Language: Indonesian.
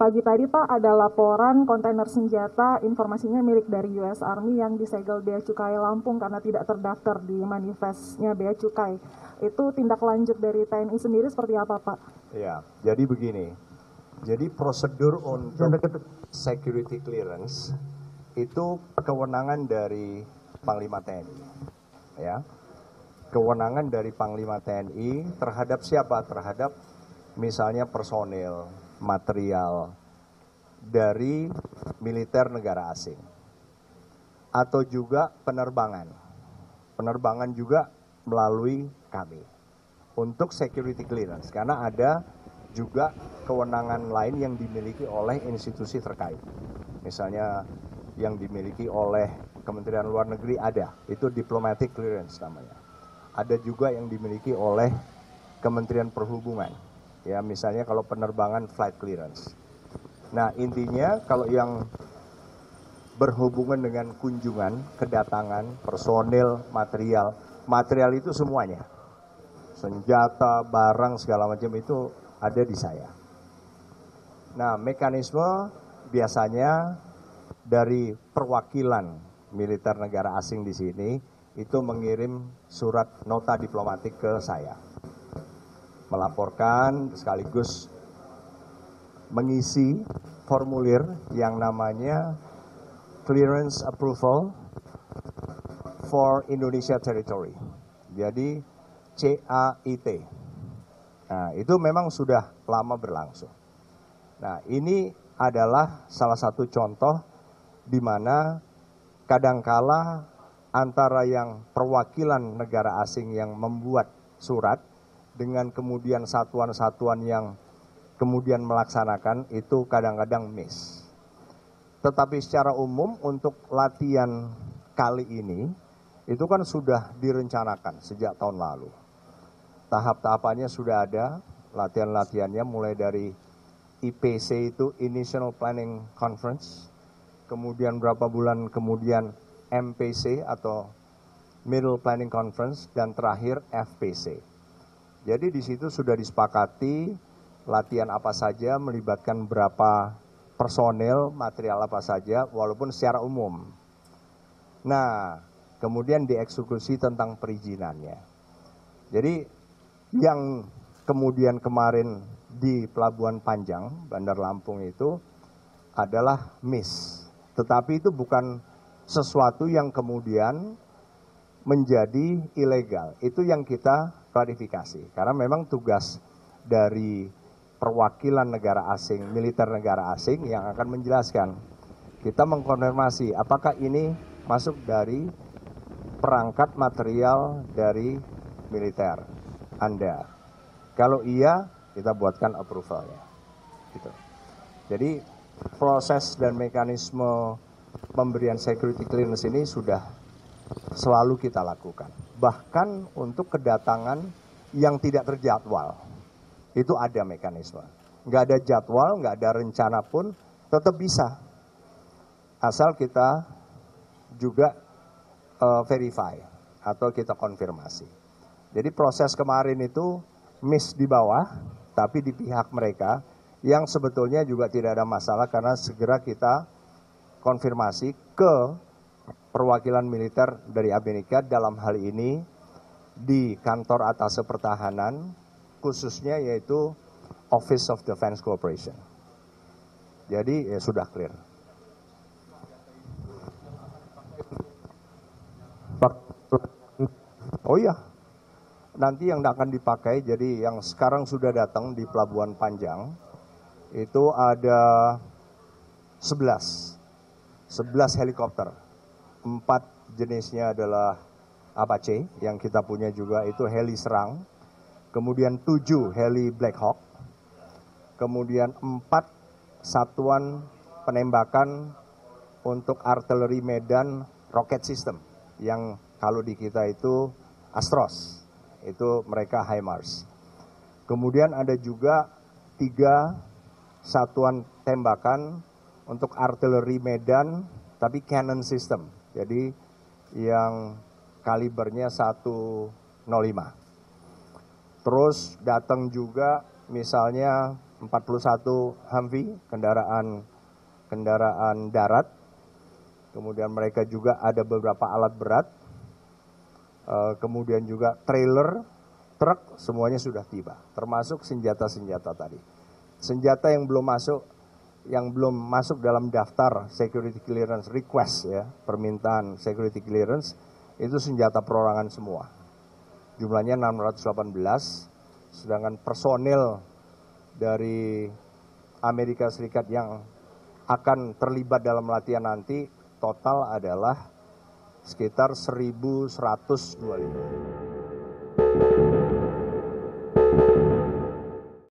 pagi tadi Pak ada laporan kontainer senjata informasinya milik dari US Army yang disegel Bea Cukai Lampung karena tidak terdaftar di manifestnya Bea Cukai. Itu tindak lanjut dari TNI sendiri seperti apa Pak? Ya, jadi begini. Jadi prosedur untuk security clearance itu kewenangan dari Panglima TNI. Ya. Kewenangan dari Panglima TNI terhadap siapa? Terhadap misalnya personil, material dari militer negara asing. Atau juga penerbangan. Penerbangan juga melalui kami. Untuk security clearance. Karena ada juga kewenangan lain yang dimiliki oleh institusi terkait. Misalnya yang dimiliki oleh Kementerian Luar Negeri ada. Itu diplomatic clearance namanya. Ada juga yang dimiliki oleh Kementerian Perhubungan. Ya, misalnya kalau penerbangan flight clearance. Nah, intinya kalau yang berhubungan dengan kunjungan, kedatangan, personil, material itu semuanya. Senjata, barang, segala macam itu ada di saya. Nah, mekanisme biasanya dari perwakilan militer negara asing di sini itu mengirim surat nota diplomatik ke saya. Melaporkan sekaligus mengisi formulir yang namanya Clearance Approval for Indonesia Territory. Jadi CAIT. Nah, itu memang sudah lama berlangsung. Nah, ini adalah salah satu contoh di mana kadangkala antara yang perwakilan negara asing yang membuat surat dengan kemudian satuan-satuan yang kemudian melaksanakan itu kadang-kadang miss. Tetapi secara umum untuk latihan kali ini itu kan sudah direncanakan sejak tahun lalu. Tahap-tahapannya sudah ada, latihan-latihannya mulai dari IPC itu Initial Planning Conference, kemudian berapa bulan kemudian MPC atau Middle Planning Conference, dan terakhir FPC. Jadi di situ sudah disepakati latihan apa saja, melibatkan berapa personel, material apa saja, walaupun secara umum. Nah, kemudian dieksekusi tentang perizinannya. Jadi yang kemudian kemarin di Pelabuhan Panjang, Bandar Lampung itu adalah miss. Tetapi itu bukan sesuatu yang kemudian menjadi ilegal. Itu yang kita klarifikasi. Karena memang tugas dari perwakilan negara asing, militer negara asing yang akan menjelaskan. Kita mengkonfirmasi apakah ini masuk dari perangkat material dari militer Anda. Kalau iya, kita buatkan approvalnya. Gitu. Jadi proses dan mekanisme pemberian security clearance ini sudah selalu kita lakukan. Bahkan untuk kedatangan yang tidak terjadwal, itu ada mekanisme. Nggak ada jadwal, nggak ada rencana pun, tetap bisa. Asal kita juga verify atau kita konfirmasi. Jadi proses kemarin itu miss di bawah, tapi di pihak mereka yang sebetulnya juga tidak ada masalah karena segera kita konfirmasi ke perwakilan militer dari Amerika dalam hal ini di kantor Atase Pertahanan khususnya yaitu Office of Defense Cooperation. Jadi ya sudah clear. Oh iya, nanti yang akan dipakai, jadi yang sekarang sudah datang di Pelabuhan Panjang itu ada 11 helikopter. 4 jenisnya adalah Apache yang kita punya juga itu heli serang. Kemudian 7 heli Black Hawk. Kemudian 4 satuan penembakan untuk artileri Medan rocket system yang kalau di kita itu Astros. Itu mereka HIMARS. Kemudian ada juga 3 satuan tembakan untuk artileri Medan tapi cannon system. Jadi yang kalibernya 105. Terus datang juga misalnya 41 Humvee, kendaraan darat. Kemudian mereka juga ada beberapa alat berat. Kemudian juga trailer, truk, semuanya sudah tiba. Termasuk senjata-senjata tadi. Senjata yang belum masuk dalam daftar security clearance request ya, permintaan security clearance, itu senjata perorangan semua. Jumlahnya 618, sedangkan personil dari Amerika Serikat yang akan terlibat dalam latihan nanti total adalah sekitar 1.125.